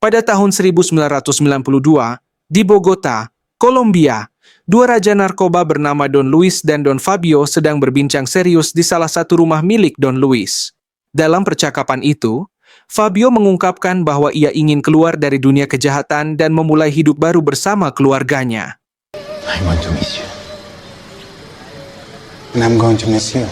Pada tahun 1992, di Bogota, Kolombia, dua raja narkoba bernama Don Luis dan Don Fabio sedang berbincang serius di salah satu rumah milik Don Luis. Dalam percakapan itu, Fabio mengungkapkan bahwa ia ingin keluar dari dunia kejahatan dan memulai hidup baru bersama keluarganya. I want to miss you. And I'm going to miss you.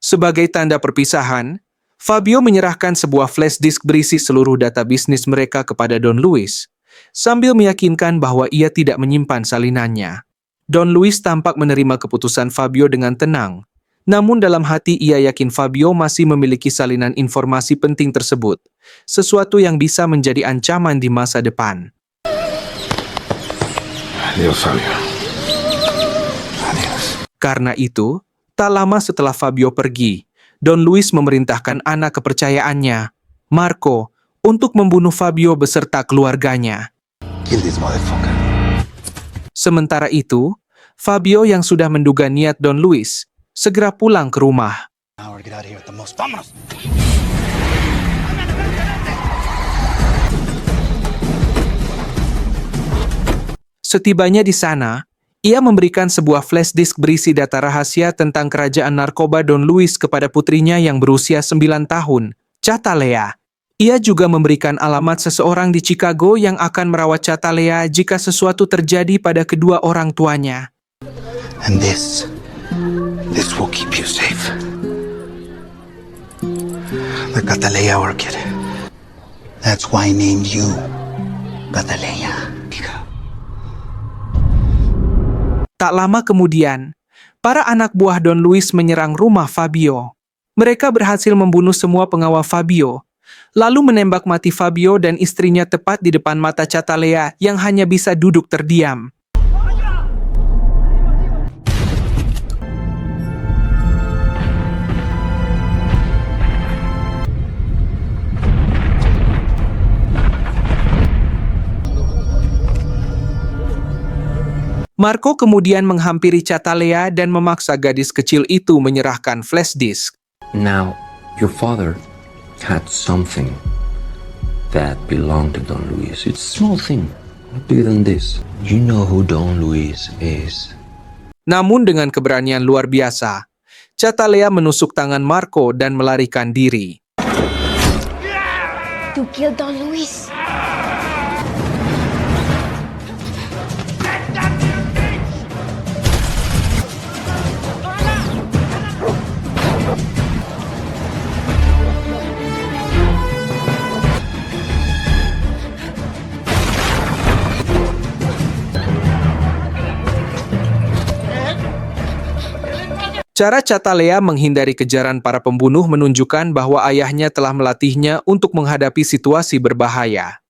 Sebagai tanda perpisahan, Fabio menyerahkan sebuah flash disk berisi seluruh data bisnis mereka kepada Don Luis, sambil meyakinkan bahwa ia tidak menyimpan salinannya. Don Luis tampak menerima keputusan Fabio dengan tenang, namun dalam hati ia yakin Fabio masih memiliki salinan informasi penting tersebut, sesuatu yang bisa menjadi ancaman di masa depan. Adiós, Fabio. Adiós. Karena itu, tak lama setelah Fabio pergi, Don Luis memerintahkan anak kepercayaannya, Marco, untuk membunuh Fabio beserta keluarganya. Kill this motherfucker. Sementara itu, Fabio yang sudah menduga niat Don Luis, segera pulang ke rumah. Now we're get out of here at the most. Vámonos. Setibanya di sana, ia memberikan sebuah flash disk berisi data rahasia tentang kerajaan narkoba Don Luis kepada putrinya yang berusia 9 tahun, Catalea. Ia juga memberikan alamat seseorang di Chicago yang akan merawat Catalea jika sesuatu terjadi pada kedua orang tuanya. And this will keep you safe. The Catalea orchid. That's why I named you Catalea. Tak lama kemudian, para anak buah Don Luis menyerang rumah Fabio. Mereka berhasil membunuh semua pengawal Fabio, lalu menembak mati Fabio dan istrinya tepat di depan mata Catalea yang hanya bisa duduk terdiam. Marco kemudian menghampiri Catalea dan memaksa gadis kecil itu menyerahkan flash disk. Now, your father had something that belonged to Don Luis. It's a small thing, not bigger than this. You know who Don Luis is. Namun dengan keberanian luar biasa, Catalea menusuk tangan Marco dan melarikan diri. To kill Don Luis. Cara Catalea menghindari kejaran para pembunuh menunjukkan bahwa ayahnya telah melatihnya untuk menghadapi situasi berbahaya.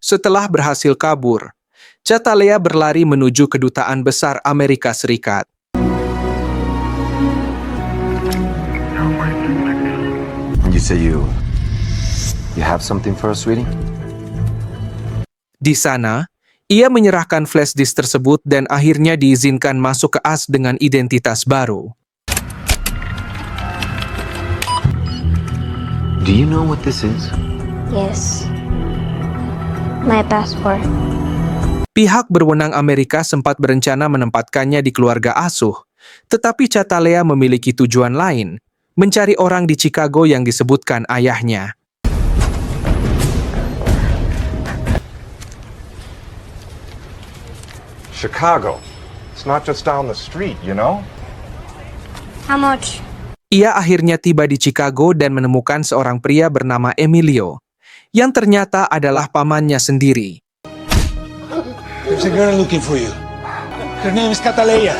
Setelah berhasil kabur, Catalea berlari menuju kedutaan besar Amerika Serikat. You say you have something for us, sweetie? Di sana, ia menyerahkan flash disk tersebut dan akhirnya diizinkan masuk ke AS dengan identitas baru. Do you know what this is? Yes. My passport. Pihak berwenang Amerika sempat berencana menempatkannya di keluarga asuh, tetapi Catalea memiliki tujuan lain, mencari orang di Chicago yang disebutkan ayahnya. Chicago. It's not just down the street, you know? How much? Ia akhirnya tiba di Chicago dan menemukan seorang pria bernama Emilio, yang ternyata adalah pamannya sendiri. There's a girl looking for you. Her name is Catalea.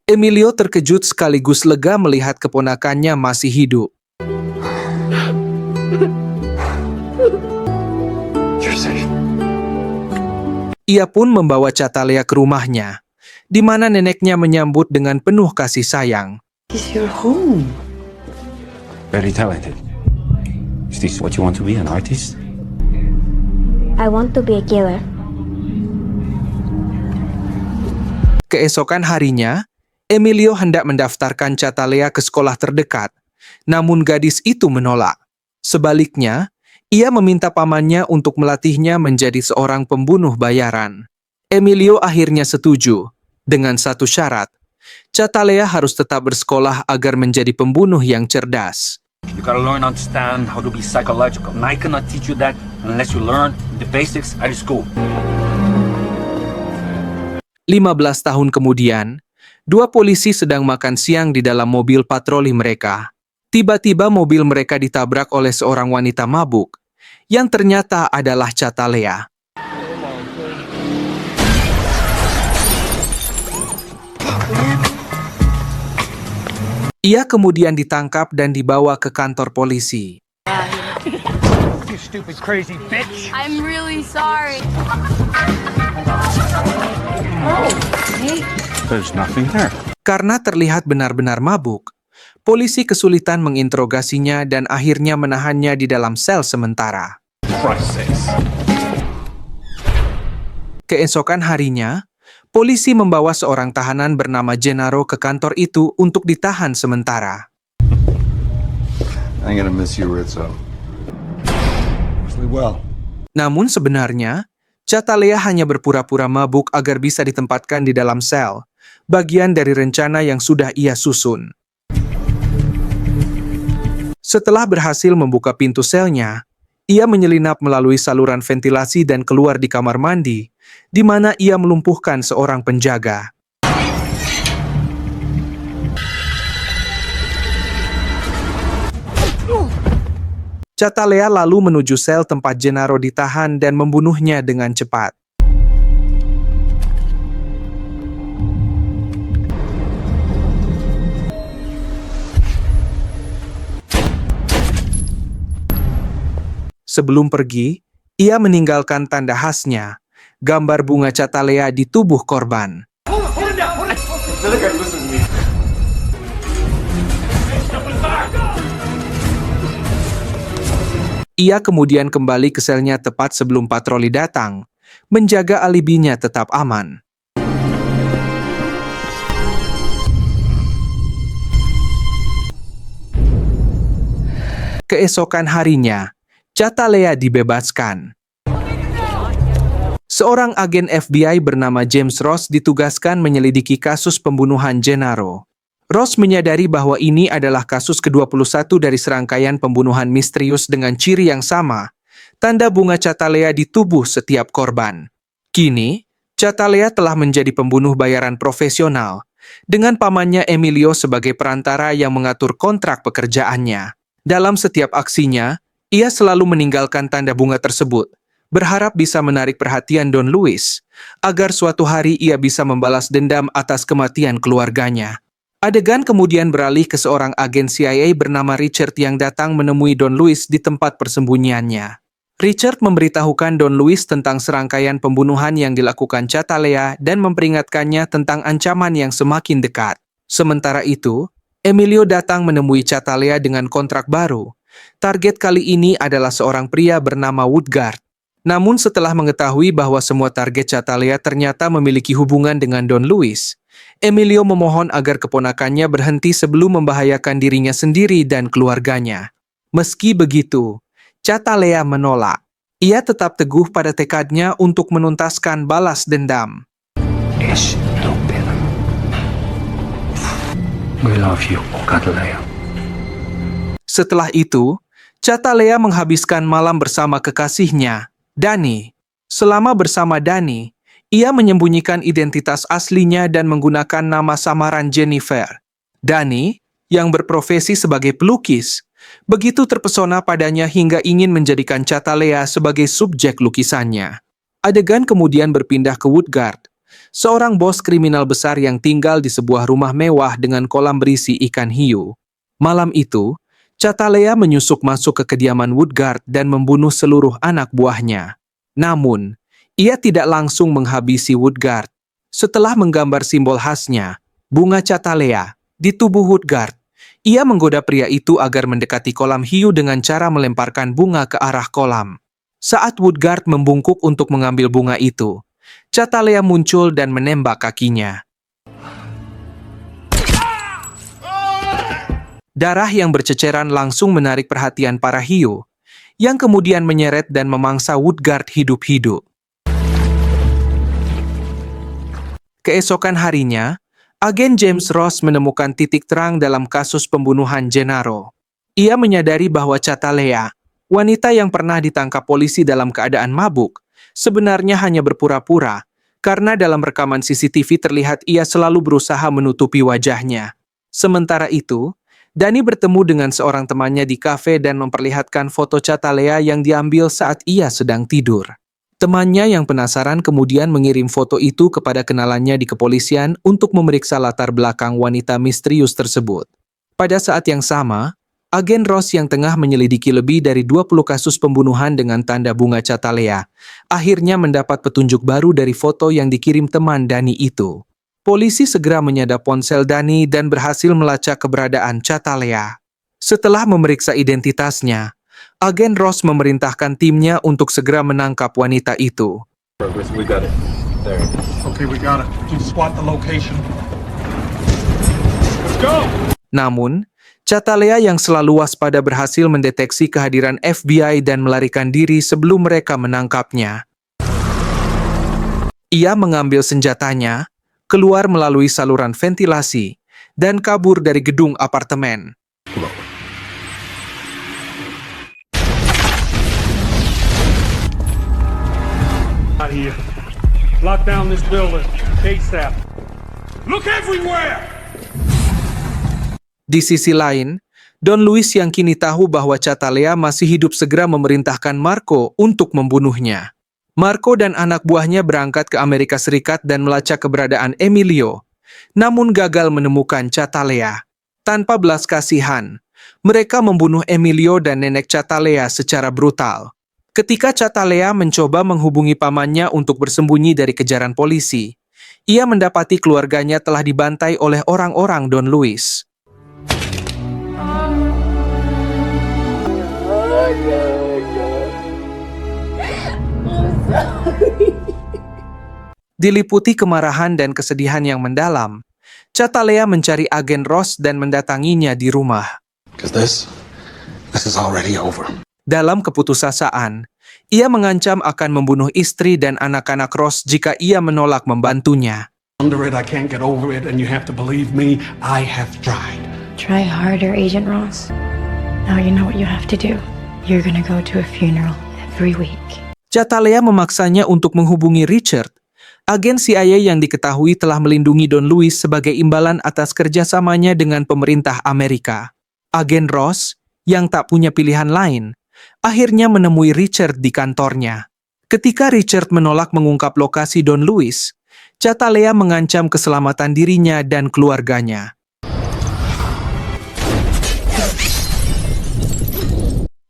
Emilio terkejut sekaligus lega melihat keponakannya masih hidup. You're safe. Ia pun membawa Catalea ke rumahnya, di mana neneknya menyambut dengan penuh kasih sayang. It's your home. Very talented. Is this what you want to be, an artist? I want to be a killer. Keesokan harinya, Emilio hendak mendaftarkan Catalea ke sekolah terdekat, namun gadis itu menolak. Sebaliknya, ia meminta pamannya untuk melatihnya menjadi seorang pembunuh bayaran. Emilio akhirnya setuju, dengan satu syarat. Catalea harus tetap bersekolah agar menjadi pembunuh yang cerdas. You gotta learn and understand how to be psychological. And I cannot teach you that unless you learn the basics at school. 15 tahun kemudian, dua polisi sedang makan siang di dalam mobil patroli mereka. Tiba-tiba mobil mereka ditabrak oleh seorang wanita mabuk, yang ternyata adalah Catalea. Ia kemudian ditangkap dan dibawa ke kantor polisi. You stupid crazy bitch. I'm really sorry. There's nothing there. Karena terlihat benar-benar mabuk, polisi kesulitan menginterogasinya dan akhirnya menahannya di dalam sel sementara. Keesokan harinya, polisi membawa seorang tahanan bernama Gennaro ke kantor itu untuk ditahan sementara. I'm gonna miss you, Rizzo. Well, Namun sebenarnya, Catalea hanya berpura-pura mabuk agar bisa ditempatkan di dalam sel, bagian dari rencana yang sudah ia susun. Setelah berhasil membuka pintu selnya, ia menyelinap melalui saluran ventilasi dan keluar di kamar mandi, di mana ia melumpuhkan seorang penjaga. Catalea lalu menuju sel tempat Gennaro ditahan dan membunuhnya dengan cepat. Sebelum pergi, ia meninggalkan tanda khasnya, gambar bunga Catalea di tubuh korban. Ia kemudian kembali ke selnya tepat sebelum patroli datang, menjaga alibinya tetap aman. Keesokan harinya, Catalea dibebaskan. Seorang agen FBI bernama James Ross ditugaskan menyelidiki kasus pembunuhan Gennaro. Ross menyadari bahwa ini adalah kasus ke-21 dari serangkaian pembunuhan misterius dengan ciri yang sama, tanda bunga Catalea di tubuh setiap korban. Kini, Catalea telah menjadi pembunuh bayaran profesional, dengan pamannya Emilio sebagai perantara yang mengatur kontrak pekerjaannya. Dalam setiap aksinya, ia selalu meninggalkan tanda bunga tersebut, berharap bisa menarik perhatian Don Luis, agar suatu hari ia bisa membalas dendam atas kematian keluarganya. Adegan kemudian beralih ke seorang agen CIA bernama Richard yang datang menemui Don Luis di tempat persembunyiannya. Richard memberitahukan Don Luis tentang serangkaian pembunuhan yang dilakukan Catalea dan memperingatkannya tentang ancaman yang semakin dekat. Sementara itu, Emilio datang menemui Catalea dengan kontrak baru. Target kali ini adalah seorang pria bernama Woodgard. Namun setelah mengetahui bahwa semua target Catalea ternyata memiliki hubungan dengan Don Luis, Emilio memohon agar keponakannya berhenti sebelum membahayakan dirinya sendiri dan keluarganya. Meski begitu, Catalea menolak. Ia tetap teguh pada tekadnya untuk menuntaskan balas dendam. Estúpida. We love you, Catalea. Setelah itu, Catalea menghabiskan malam bersama kekasihnya, Dani. Selama bersama Dani, ia menyembunyikan identitas aslinya dan menggunakan nama samaran Jennifer. Dani, yang berprofesi sebagai pelukis, begitu terpesona padanya hingga ingin menjadikan Catalea sebagai subjek lukisannya. Adegan kemudian berpindah ke Woodgard, seorang bos kriminal besar yang tinggal di sebuah rumah mewah dengan kolam berisi ikan hiu. Malam itu, Catalea menyusup masuk ke kediaman Woodgard dan membunuh seluruh anak buahnya. Namun, ia tidak langsung menghabisi Woodgard. Setelah menggambar simbol khasnya, bunga Catalea, di tubuh Woodgard, ia menggoda pria itu agar mendekati kolam hiu dengan cara melemparkan bunga ke arah kolam. Saat Woodgard membungkuk untuk mengambil bunga itu, Catalea muncul dan menembak kakinya. Darah yang berceceran langsung menarik perhatian para hiu, yang kemudian menyeret dan memangsa Woodguard hidup-hidup. Keesokan harinya, Agen James Ross menemukan titik terang dalam kasus pembunuhan Gennaro. Ia menyadari bahwa Catalea, wanita yang pernah ditangkap polisi dalam keadaan mabuk, sebenarnya hanya berpura-pura, karena dalam rekaman CCTV terlihat ia selalu berusaha menutupi wajahnya. Sementara itu, Danny bertemu dengan seorang temannya di kafe dan memperlihatkan foto Catalea yang diambil saat ia sedang tidur. Temannya yang penasaran kemudian mengirim foto itu kepada kenalannya di kepolisian untuk memeriksa latar belakang wanita misterius tersebut. Pada saat yang sama, Agen Ross yang tengah menyelidiki lebih dari 20 kasus pembunuhan dengan tanda bunga Catalea, akhirnya mendapat petunjuk baru dari foto yang dikirim teman Danny itu. Polisi segera menyadap ponsel Danny dan berhasil melacak keberadaan Catalea. Setelah memeriksa identitasnya, Agen Ross memerintahkan timnya untuk segera menangkap wanita itu. We got it. There. Okay, we got it. Can you spot the location? Let's go! Namun, Catalea yang selalu waspada berhasil mendeteksi kehadiran FBI dan melarikan diri sebelum mereka menangkapnya. Ia mengambil senjatanya, keluar melalui saluran ventilasi, dan kabur dari gedung apartemen. Out here. Lock down this building. ASAP. Look everywhere! Di sisi lain, Don Luis yang kini tahu bahwa Catalea masih hidup segera memerintahkan Marco untuk membunuhnya. Marco dan anak buahnya berangkat ke Amerika Serikat dan melacak keberadaan Emilio, namun gagal menemukan Catalea. Tanpa belas kasihan, mereka membunuh Emilio dan nenek Catalea secara brutal. Ketika Catalea mencoba menghubungi pamannya untuk bersembunyi dari kejaran polisi, ia mendapati keluarganya telah dibantai oleh orang-orang Don Luis. Diliputi kemarahan dan kesedihan yang mendalam, Catalea mencari Agen Ross dan mendatanginya di rumah. Because this is already over. Dalam keputusasaan, ia mengancam akan membunuh istri dan anak-anak Ross jika ia menolak membantunya. Under it, I can't get over it, and you have to believe me, I have tried. Try harder, Agent Ross. Now you know what you have to do. You're gonna go to a funeral every week. Catalea memaksanya untuk menghubungi Richard, agen CIA yang diketahui telah melindungi Don Luis sebagai imbalan atas kerjasamanya dengan pemerintah Amerika. Agen Ross, yang tak punya pilihan lain, akhirnya menemui Richard di kantornya. Ketika Richard menolak mengungkap lokasi Don Luis, Catalea mengancam keselamatan dirinya dan keluarganya.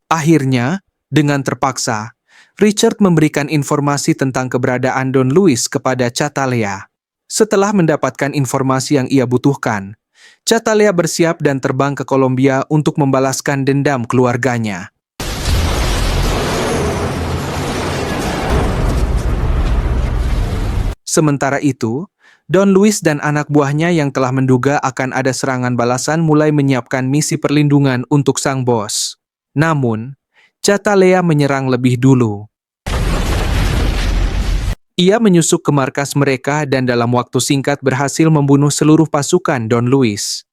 Akhirnya, dengan terpaksa, Richard memberikan informasi tentang keberadaan Don Luis kepada Catalea. Setelah mendapatkan informasi yang ia butuhkan, Catalea bersiap dan terbang ke Kolombia untuk membalaskan dendam keluarganya. Sementara itu, Don Luis dan anak buahnya yang telah menduga akan ada serangan balasan mulai menyiapkan misi perlindungan untuk sang bos. Namun, Catalea menyerang lebih dulu. Ia menyusup ke markas mereka dan dalam waktu singkat berhasil membunuh seluruh pasukan Don Luis.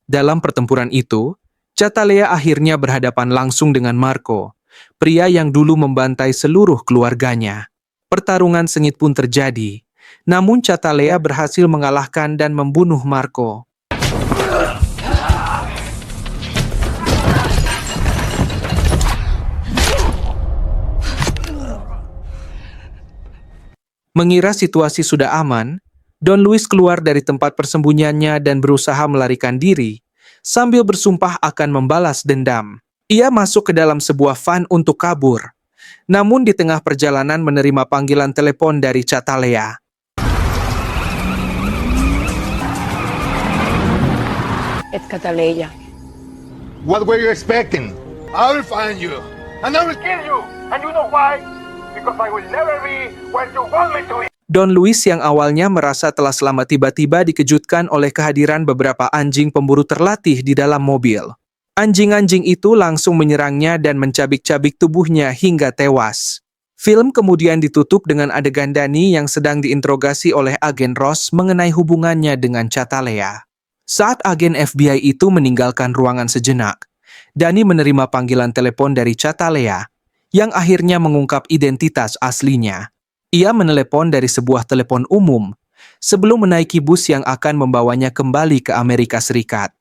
Dalam pertempuran itu, Catalea akhirnya berhadapan langsung dengan Marco, pria yang dulu membantai seluruh keluarganya. Pertarungan sengit pun terjadi, namun Catalea berhasil mengalahkan dan membunuh Marco. Mengira situasi sudah aman, Don Luis keluar dari tempat persembunyiannya dan berusaha melarikan diri, sambil bersumpah akan membalas dendam. Ia masuk ke dalam sebuah van untuk kabur, Namun di tengah perjalanan menerima panggilan telepon dari Catalea. It's Catalea. What were you expecting? I will find you, and I will Kill you! And you know why? Because I will never be what you want me to be. Don Luis yang awalnya merasa telah selamat tiba-tiba dikejutkan oleh kehadiran beberapa anjing pemburu terlatih di dalam mobil. Anjing-anjing itu langsung menyerangnya dan mencabik-cabik tubuhnya hingga tewas. Film kemudian ditutup dengan adegan Danny yang sedang diinterogasi oleh agen Ross mengenai hubungannya dengan Catalea. Saat agen FBI itu meninggalkan ruangan sejenak, Danny menerima panggilan telepon dari Catalea yang akhirnya mengungkap identitas aslinya. Ia menelepon dari sebuah telepon umum sebelum menaiki bus yang akan membawanya kembali ke Amerika Serikat.